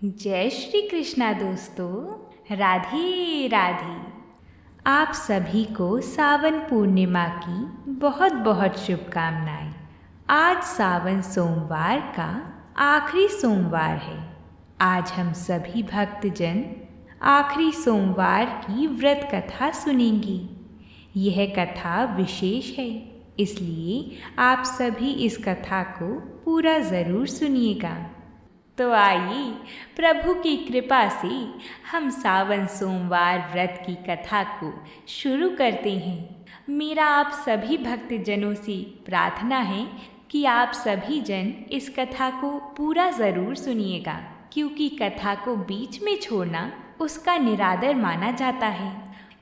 जय श्री कृष्णा दोस्तों, राधे राधे। आप सभी को सावन पूर्णिमा की बहुत बहुत शुभकामनाएं। आज सावन सोमवार का आखिरी सोमवार है। आज हम सभी भक्तजन आखिरी सोमवार की व्रत कथा सुनेंगे। यह कथा विशेष है, इसलिए आप सभी इस कथा को पूरा ज़रूर सुनिएगा। तो आइए प्रभु की कृपा से हम सावन सोमवार व्रत की कथा को शुरू करते हैं। मेरा आप सभी भक्तजनों से प्रार्थना है कि आप सभी जन इस कथा को पूरा ज़रूर सुनिएगा, क्योंकि कथा को बीच में छोड़ना उसका निरादर माना जाता है।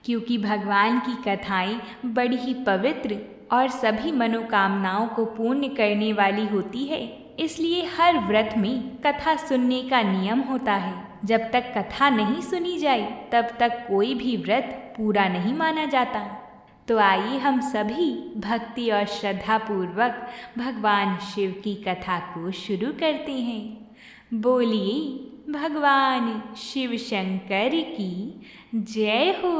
क्योंकि भगवान की कथाएं बड़ी ही पवित्र और सभी मनोकामनाओं को पूर्ण करने वाली होती है, इसलिए हर व्रत में कथा सुनने का नियम होता है। जब तक कथा नहीं सुनी जाए तब तक कोई भी व्रत पूरा नहीं माना जाता। तो आइए हम सभी भक्ति और श्रद्धा पूर्वक भगवान शिव की कथा को शुरू करते हैं। बोलिए भगवान शिव शंकर की जय हो।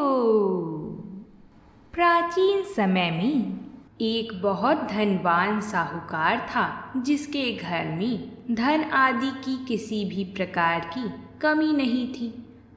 प्राचीन समय में एक बहुत धनवान साहूकार था, जिसके घर में धन आदि की किसी भी प्रकार की कमी नहीं थी।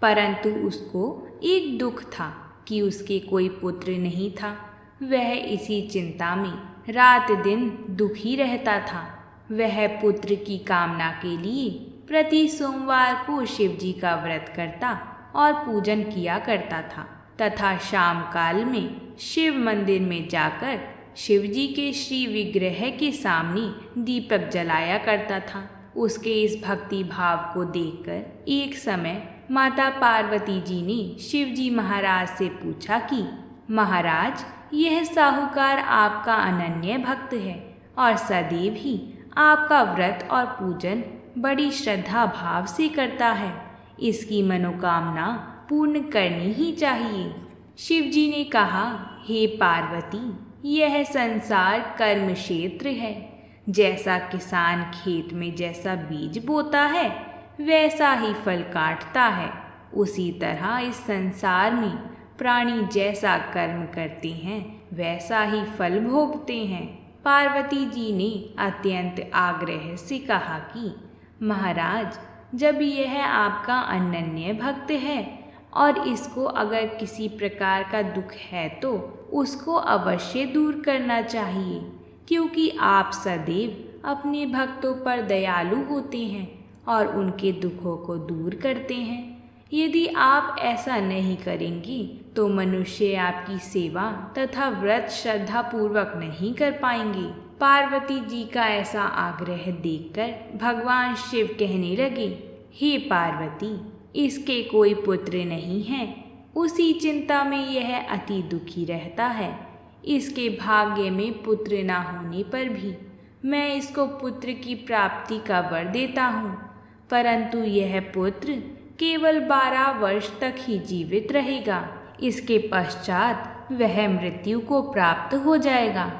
परंतु उसको एक दुख था कि उसके कोई पुत्र नहीं था। वह इसी चिंता में रात दिन दुखी रहता था। वह पुत्र की कामना के लिए प्रति सोमवार को शिव जी का व्रत करता और पूजन किया करता था, तथा शाम काल में शिव मंदिर में जाकर शिव जी के श्री विग्रह के सामने दीपक जलाया करता था। उसके इस भक्ति भाव को देखकर एक समय माता पार्वती जी ने शिव जी महाराज से पूछा कि महाराज, यह साहूकार आपका अनन्य भक्त है और सदैव ही आपका व्रत और पूजन बड़ी श्रद्धा भाव से करता है। इसकी मनोकामना पूर्ण करनी ही चाहिए। शिव जी ने कहा, हे पार्वती, यह संसार कर्म क्षेत्र है। जैसा किसान खेत में जैसा बीज बोता है वैसा ही फल काटता है, उसी तरह इस संसार में प्राणी जैसा कर्म करते हैं वैसा ही फल भोगते हैं। पार्वती जी ने अत्यंत आग्रह से कहा कि महाराज, जब यह आपका अनन्य भक्त है और इसको अगर किसी प्रकार का दुख है तो उसको अवश्य दूर करना चाहिए, क्योंकि आप सदैव अपने भक्तों पर दयालु होते हैं और उनके दुखों को दूर करते हैं। यदि आप ऐसा नहीं करेंगी तो मनुष्य आपकी सेवा तथा व्रत श्रद्धा पूर्वक नहीं कर पाएंगे। पार्वती जी का ऐसा आग्रह देखकर भगवान शिव कहने लगे, हे पार्वती, इसके कोई पुत्र नहीं है। उसी चिंता में यह अति दुखी रहता है। इसके भाग्य में पुत्र ना होने पर भी मैं इसको पुत्र की प्राप्ति का वर देता हूँ, परंतु यह पुत्र केवल 12 वर्ष तक ही जीवित रहेगा। इसके पश्चात वह मृत्यु को प्राप्त हो जाएगा।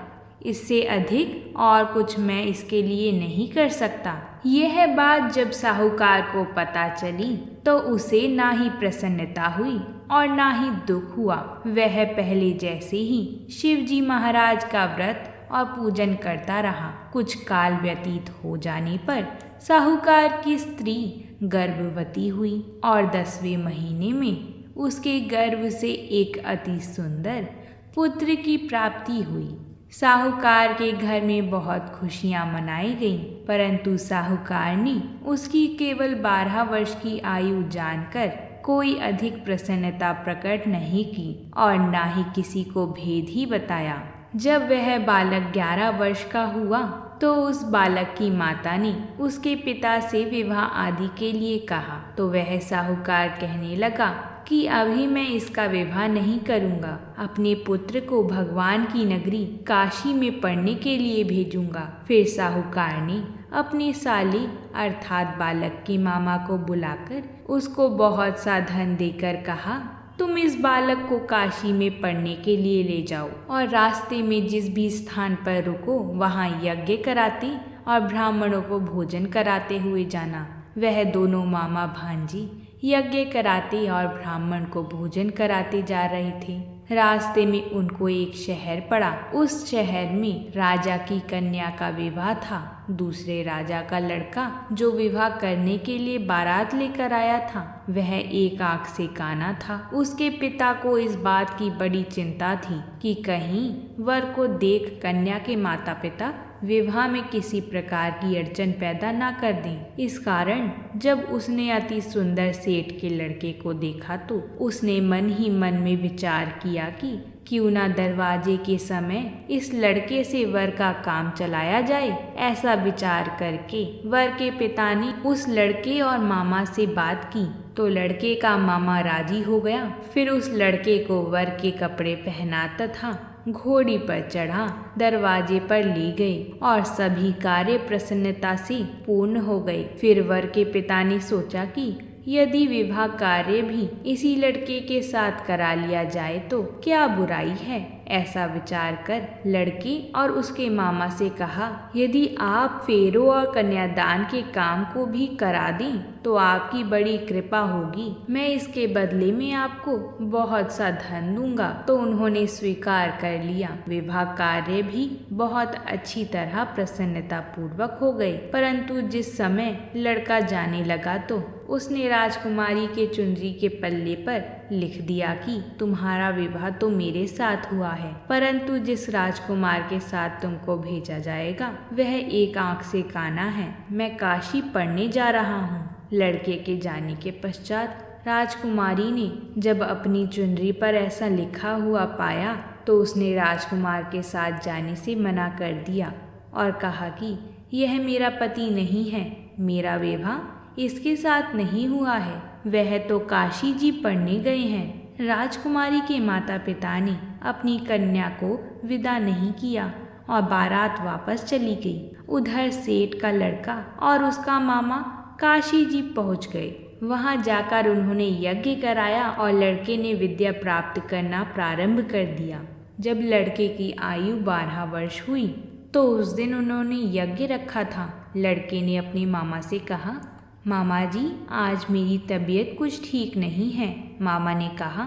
इससे अधिक और कुछ मैं इसके लिए नहीं कर सकता। यह बात जब साहूकार को पता चली तो उसे ना ही प्रसन्नता हुई और ना ही दुख हुआ। वह पहले जैसे ही शिव जी महाराज का व्रत और पूजन करता रहा। कुछ काल व्यतीत हो जाने पर साहूकार की स्त्री गर्भवती हुई और 10वें महीने में उसके गर्भ से एक अति सुंदर पुत्र की प्राप्ति हुई। साहूकार के घर में बहुत खुशियां मनाई गईं, परंतु साहूकार ने उसकी केवल 12 वर्ष की आयु जानकर कोई अधिक प्रसन्नता प्रकट नहीं की और ना ही किसी को भेद ही बताया। जब वह बालक 11 वर्ष का हुआ तो उस बालक की माता ने उसके पिता से विवाह आदि के लिए कहा, तो वह साहूकार कहने लगा कि अभी मैं इसका विवाह नहीं करूँगा। अपने पुत्र को भगवान की नगरी काशी में पढ़ने के लिए भेजूंगा। फिर साहूकार ने अपने साले अर्थात बालक के मामा को बुलाकर उसको बहुत सा धन देकर कहा, तुम इस बालक को काशी में पढ़ने के लिए ले जाओ और रास्ते में जिस भी स्थान पर रुको वहाँ यज्ञ कराते और ब्राह्मणों को भोजन कराते हुए जाना। वह दोनों मामा भांजी यज्ञ कराते और ब्राह्मण को भोजन कराते जा रहे थे। रास्ते में उनको एक शहर पड़ा। उस शहर में राजा की कन्या का विवाह था। दूसरे राजा का लड़का जो विवाह करने के लिए बारात लेकर आया था, वह एक आंख से काना था। उसके पिता को इस बात की बड़ी चिंता थी कि कहीं वर को देख कन्या के माता पिता विवाह में किसी प्रकार की अड़चन पैदा ना कर दें। इस कारण जब उसने अति सुंदर सेठ के लड़के को देखा तो उसने मन ही मन में विचार किया कि क्यों ना दरवाजे के समय इस लड़के से वर का काम चलाया जाए। ऐसा विचार करके वर के पिता ने उस लड़के और मामा से बात की तो लड़के का मामा राजी हो गया। फिर उस लड़के को वर के कपड़े पहना तथा घोड़ी पर चढ़ा दरवाजे पर ले गए और सभी कार्य प्रसन्नता से पूर्ण हो गए। फिर वर के पिता ने सोचा कि यदि विवाह कार्य भी इसी लड़के के साथ करा लिया जाए तो क्या बुराई है। ऐसा विचार कर लड़के और उसके मामा से कहा, यदि आप फेरों और कन्यादान के काम को भी करा दें तो आपकी बड़ी कृपा होगी। मैं इसके बदले में आपको बहुत सा धन दूंगा। तो उन्होंने स्वीकार कर लिया। विवाह कार्य भी बहुत अच्छी तरह प्रसन्नता पूर्वक हो गए। परंतु जिस समय लड़का जाने लगा तो उसने राजकुमारी के चुनरी के पल्ले पर लिख दिया कि तुम्हारा विवाह तो मेरे साथ हुआ है, परंतु जिस राजकुमार के साथ तुमको भेजा जाएगा वह एक आंख से काना है। मैं काशी पढ़ने जा रहा हूँ। लड़के के जाने के पश्चात राजकुमारी ने जब अपनी चुनरी पर ऐसा लिखा हुआ पाया तो उसने राजकुमार के साथ जाने से मना कर दिया और कहा कि यह मेरा पति नहीं है, मेरा विवाह इसके साथ नहीं हुआ है, वह तो काशी जी पढ़ने गए हैं। राजकुमारी के माता पिता ने अपनी कन्या को विदा नहीं किया और बारात वापस चली गई। उधर सेठ का लड़का और उसका मामा काशी जी पहुंच गए। वहां जाकर उन्होंने यज्ञ कराया और लड़के ने विद्या प्राप्त करना प्रारंभ कर दिया। जब लड़के की आयु 12 वर्ष हुई तो उस दिन उन्होंने यज्ञ रखा था। लड़के ने अपने मामा से कहा, मामा जी आज मेरी तबीयत कुछ ठीक नहीं है। मामा ने कहा,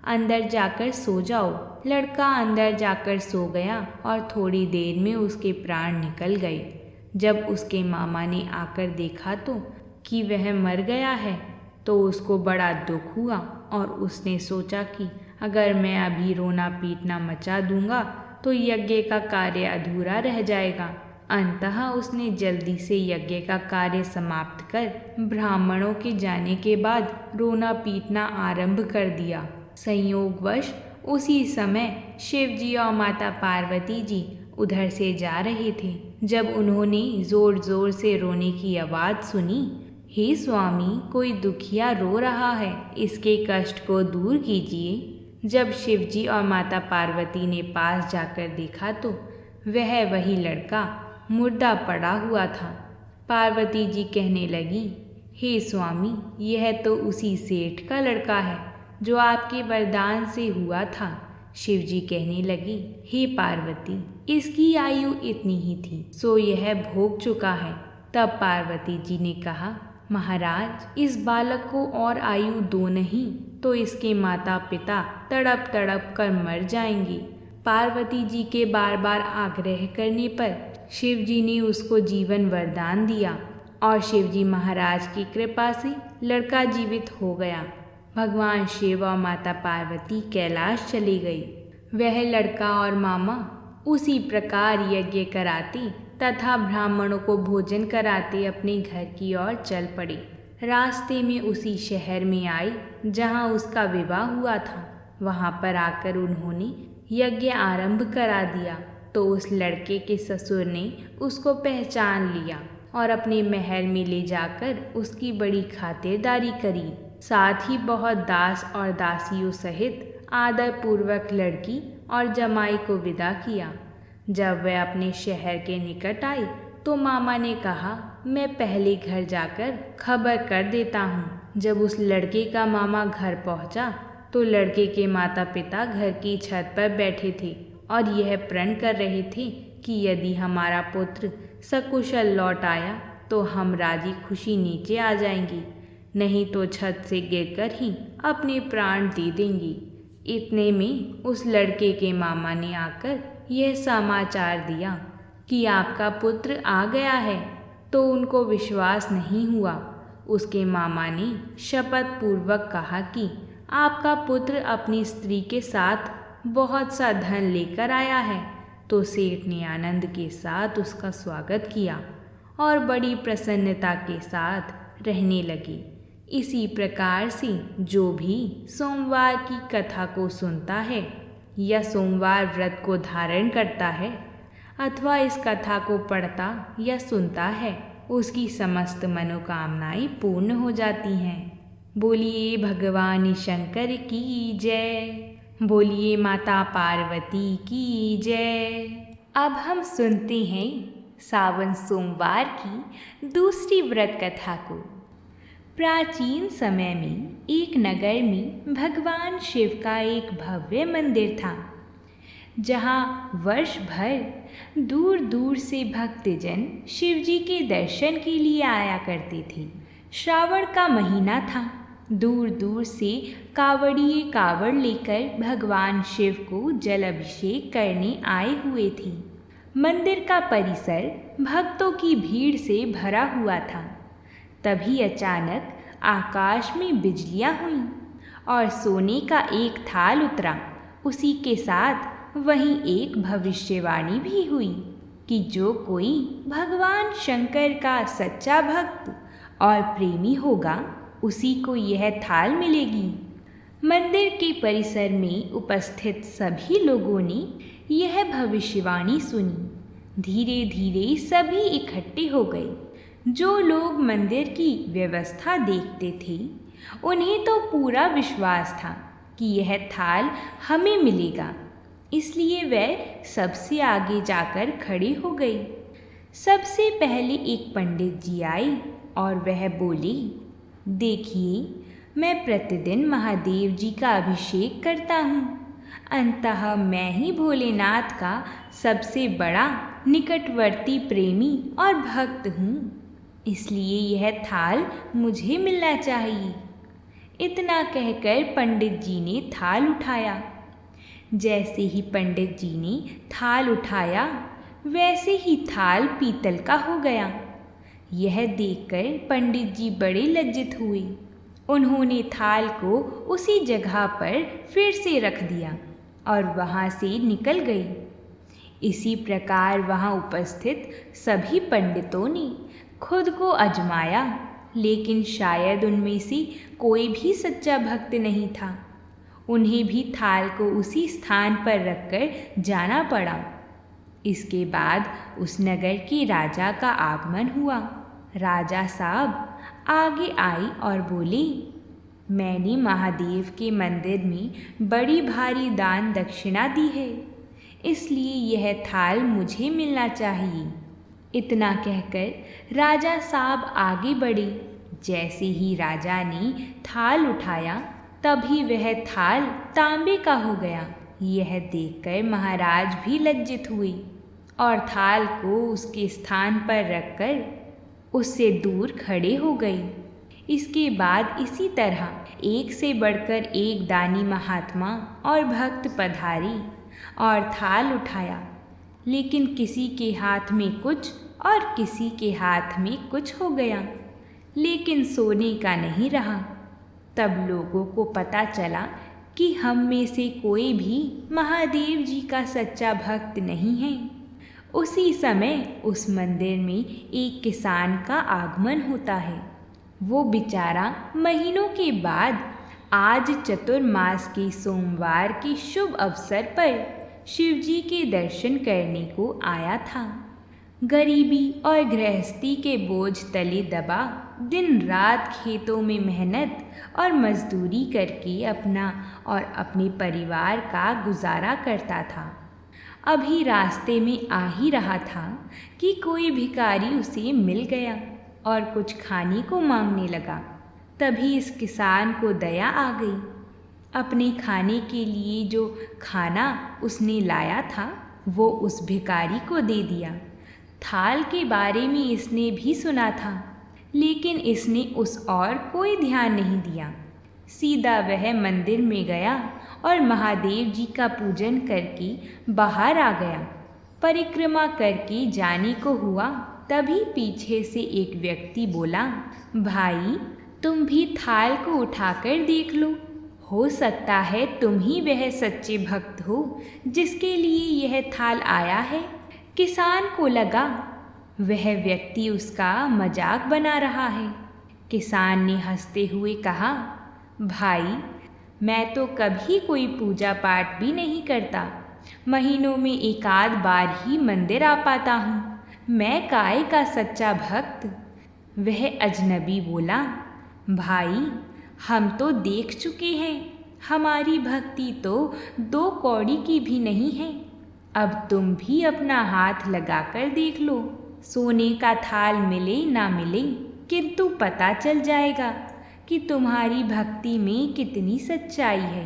अंदर जाकर सो जाओ। लड़का अंदर जाकर सो गया और थोड़ी देर में उसके प्राण निकल गए। जब उसके मामा ने आकर देखा तो कि वह मर गया है तो उसको बड़ा दुख हुआ और उसने सोचा कि अगर मैं अभी रोना पीटना मचा दूंगा तो यज्ञ का कार्य अधूरा रह जाएगा। अंततः उसने जल्दी से यज्ञ का कार्य समाप्त कर ब्राह्मणों के जाने के बाद रोना पीटना आरंभ कर दिया। संयोगवश उसी समय शिव जी और माता पार्वती जी उधर से जा रहे थे। जब उन्होंने जोर जोर से रोने की आवाज़ सुनी, हे स्वामी, कोई दुखिया रो रहा है, इसके कष्ट को दूर कीजिए। जब शिव जी और माता पार्वती ने पास जाकर देखा तो वह वही लड़का मुर्दा पड़ा हुआ था। पार्वती जी कहने लगी, हे स्वामी, यह तो उसी सेठ का लड़का है जो आपके वरदान से हुआ था। शिव जी कहने लगी, हे पार्वती, इसकी आयु इतनी ही थी सो यह भोग चुका है। तब पार्वती जी ने कहा, महाराज, इस बालक को और आयु दो नहीं तो इसके माता पिता तड़प तड़प कर मर जाएंगे। पार्वती जी के बार बार आग्रह करने पर शिव जी ने उसको जीवन वरदान दिया और शिव जी महाराज की कृपा से लड़का जीवित हो गया। भगवान शिव और माता पार्वती कैलाश चली गई। वह लड़का और मामा उसी प्रकार यज्ञ कराते तथा ब्राह्मणों को भोजन कराते अपने घर की ओर चल पड़े। रास्ते में उसी शहर में आए जहाँ उसका विवाह हुआ था। वहाँ पर आकर उन्होंने यज्ञ आरंभ करा दिया तो उस लड़के के ससुर ने उसको पहचान लिया और अपने महल में ले जाकर उसकी बड़ी खातिरदारी करी। साथ ही बहुत दास और दासियों सहित आदर पूर्वक लड़की और जमाई को विदा किया। जब वह अपने शहर के निकट आई तो मामा ने कहा, मैं पहले घर जाकर खबर कर देता हूँ। जब उस लड़के का मामा घर पहुँचा तो लड़के के माता पिता घर की छत पर बैठे थे और यह प्रण कर रहे थे कि यदि हमारा पुत्र सकुशल लौट आया तो हम राजी खुशी नीचे आ जाएंगी, नहीं तो छत से गिरकर ही अपने प्राण दे देंगी। इतने में उस लड़के के मामा ने आकर यह समाचार दिया कि आपका पुत्र आ गया है, तो उनको विश्वास नहीं हुआ। उसके मामा ने शपथ पूर्वक कहा कि आपका पुत्र अपनी स्त्री के साथ बहुत सा धन लेकर आया है। तो सेठ ने आनंद के साथ उसका स्वागत किया और बड़ी प्रसन्नता के साथ रहने लगे। इसी प्रकार से जो भी सोमवार की कथा को सुनता है या सोमवार व्रत को धारण करता है अथवा इस कथा को पढ़ता या सुनता है, उसकी समस्त मनोकामनाएं पूर्ण हो जाती हैं। बोलिए भगवान शंकर की जय। बोलिए माता पार्वती की जय। अब हम सुनते हैं सावन सोमवार की दूसरी व्रत कथा को। प्राचीन समय में एक नगर में भगवान शिव का एक भव्य मंदिर था, जहाँ वर्ष भर दूर दूर से भक्तजन शिव जी के दर्शन के लिए आया करते थे। श्रावण का महीना था। दूर दूर से कावड़िए कावड़ लेकर भगवान शिव को जल अभिषेक करने आए हुए थे। मंदिर का परिसर भक्तों की भीड़ से भरा हुआ था। तभी अचानक आकाश में बिजलियां हुईं और सोने का एक थाल उतरा। उसी के साथ वहीं एक भविष्यवाणी भी हुई कि जो कोई भगवान शंकर का सच्चा भक्त और प्रेमी होगा, उसी को यह थाल मिलेगी। मंदिर के परिसर में उपस्थित सभी लोगों ने यह भविष्यवाणी सुनी। धीरे धीरे सभी इकट्ठे हो गए। जो लोग मंदिर की व्यवस्था देखते थे, उन्हें तो पूरा विश्वास था कि यह थाल हमें मिलेगा, इसलिए वह सबसे आगे जाकर खड़े हो गए। सबसे पहले एक पंडित जी आए और वह बोले, देखिए, मैं प्रतिदिन महादेव जी का अभिषेक करता हूँ। अंततः मैं ही भोलेनाथ का सबसे बड़ा निकटवर्ती प्रेमी और भक्त हूँ, इसलिए यह थाल मुझे मिलना चाहिए। इतना कहकर पंडित जी ने थाल उठाया। जैसे ही पंडित जी ने थाल उठाया, वैसे ही थाल पीतल का हो गया। यह देखकर पंडित जी बड़े लज्जित हुए। उन्होंने थाल को उसी जगह पर फिर से रख दिया और वहाँ से निकल गई। इसी प्रकार वहाँ उपस्थित सभी पंडितों ने खुद को आजमाया, लेकिन शायद उनमें से कोई भी सच्चा भक्त नहीं था। उन्हें भी थाल को उसी स्थान पर रखकर जाना पड़ा। इसके बाद उस नगर के राजा का आगमन हुआ। राजा साहब आगे आई और बोले, मैंने महादेव के मंदिर में बड़ी भारी दान दक्षिणा दी है, इसलिए यह थाल मुझे मिलना चाहिए। इतना कहकर राजा साहब आगे बढ़े। जैसे ही राजा ने थाल उठाया, तभी वह थाल तांबे का हो गया। यह देखकर महाराज भी लज्जित हुए और थाल को उसके स्थान पर रखकर उससे दूर खड़े हो गए। इसके बाद इसी तरह एक से बढ़कर एक दानी महात्मा और भक्त पधारे और थाल उठाया, लेकिन किसी के हाथ में कुछ और किसी के हाथ में कुछ हो गया, लेकिन सोने का नहीं रहा। तब लोगों को पता चला कि हम में से कोई भी महादेव जी का सच्चा भक्त नहीं है। उसी समय उस मंदिर में एक किसान का आगमन होता है। वो बेचारा महीनों के बाद आज चतुर्मास के सोमवार के शुभ अवसर पर शिवजी के दर्शन करने को आया था। गरीबी और गृहस्थी के बोझ तले दबा दिन रात खेतों में मेहनत और मजदूरी करके अपना और अपने परिवार का गुजारा करता था। अभी रास्ते में आ ही रहा था कि कोई भिखारी उसे मिल गया और कुछ खाने को मांगने लगा। तभी इस किसान को दया आ गई। अपने खाने के लिए जो खाना उसने लाया था वो उस भिखारी को दे दिया। थाल के बारे में इसने भी सुना था, लेकिन इसने उस और कोई ध्यान नहीं दिया। सीधा वह मंदिर में गया और महादेव जी का पूजन करके बाहर आ गया। परिक्रमा करके जाने को हुआ, तभी पीछे से एक व्यक्ति बोला, भाई तुम भी थाल को उठाकर देख लो, हो सकता है तुम ही वह सच्चे भक्त हो जिसके लिए यह थाल आया है। किसान को लगा वह व्यक्ति उसका मजाक बना रहा है। किसान ने हंसते हुए कहा, भाई मैं तो कभी कोई पूजा पाठ भी नहीं करता, महीनों में एक आध बार ही मंदिर आ पाता हूँ, मैं काय का सच्चा भक्त। वह अजनबी बोला, भाई हम तो देख चुके हैं, हमारी भक्ति तो 2 कौड़ी की भी नहीं है। अब तुम भी अपना हाथ लगाकर देख लो, सोने का थाल मिले ना मिले, किंतु पता चल जाएगा कि तुम्हारी भक्ति में कितनी सच्चाई है।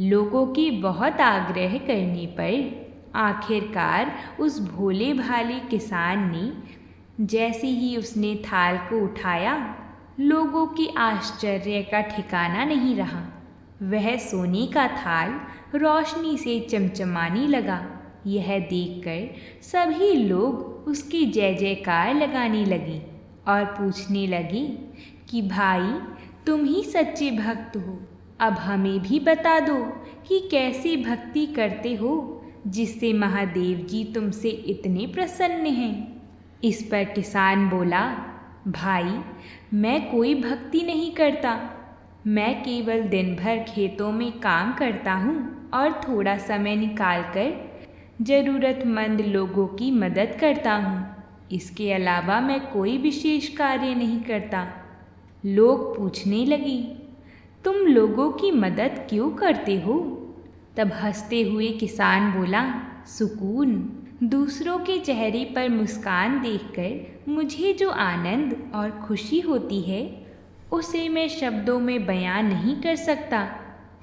लोगों के बहुत आग्रह करने पर आखिरकार उस भोले भाले किसान ने जैसे ही उसने थाल को उठाया, लोगों के आश्चर्य का ठिकाना नहीं रहा। वह सोने का थाल रोशनी से चमचमाने लगा। यह देखकर सभी लोग उसकी जय जयकार लगाने लगे और पूछने लगे कि भाई तुम ही सच्चे भक्त हो, अब हमें भी बता दो कि कैसे भक्ति करते हो जिससे महादेव जी तुमसे इतने प्रसन्न हैं। इस पर किसान बोला, भाई मैं कोई भक्ति नहीं करता, मैं केवल दिन भर खेतों में काम करता हूँ और थोड़ा समय निकालकर ज़रूरतमंद लोगों की मदद करता हूँ। इसके अलावा मैं कोई विशेष कार्य नहीं करता। लोग पूछने लगे, तुम लोगों की मदद क्यों करते हो? तब हंसते हुए किसान बोला, सुकून, दूसरों के चेहरे पर मुस्कान देखकर मुझे जो आनंद और खुशी होती है उसे मैं शब्दों में बयां नहीं कर सकता।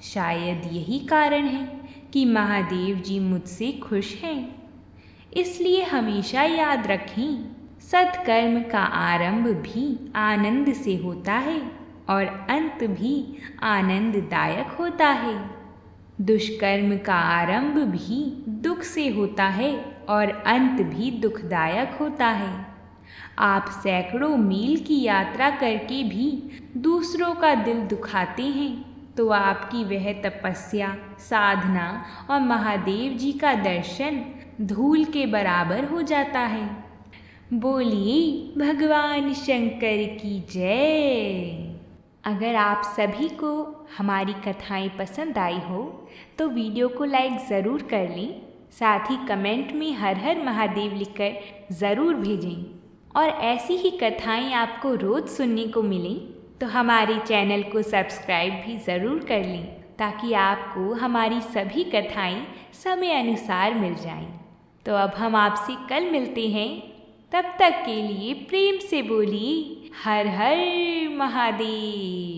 शायद यही कारण है कि महादेव जी मुझसे खुश हैं। इसलिए हमेशा याद रखें, सत्कर्म का आरंभ भी आनंद से होता है और अंत भी आनंददायक होता है। दुष्कर्म का आरंभ भी दुख से होता है और अंत भी दुखदायक होता है। आप सैकड़ों मील की यात्रा करके भी दूसरों का दिल दुखाते हैं तो आपकी वह तपस्या, साधना और महादेव जी का दर्शन धूल के बराबर हो जाता है। बोलिए भगवान शंकर की जय। अगर आप सभी को हमारी कथाएं पसंद आई हो तो वीडियो को लाइक ज़रूर कर लें, साथ ही कमेंट में हर हर महादेव लिखकर ज़रूर भेजें। और ऐसी ही कथाएं आपको रोज़ सुनने को मिलें तो हमारे चैनल को सब्सक्राइब भी ज़रूर कर लें ताकि आपको हमारी सभी कथाएं समय अनुसार मिल जाएं। तो अब हम आपसे कल मिलते हैं, तब तक के लिए प्रेम से बोलिए हर हर महादेव।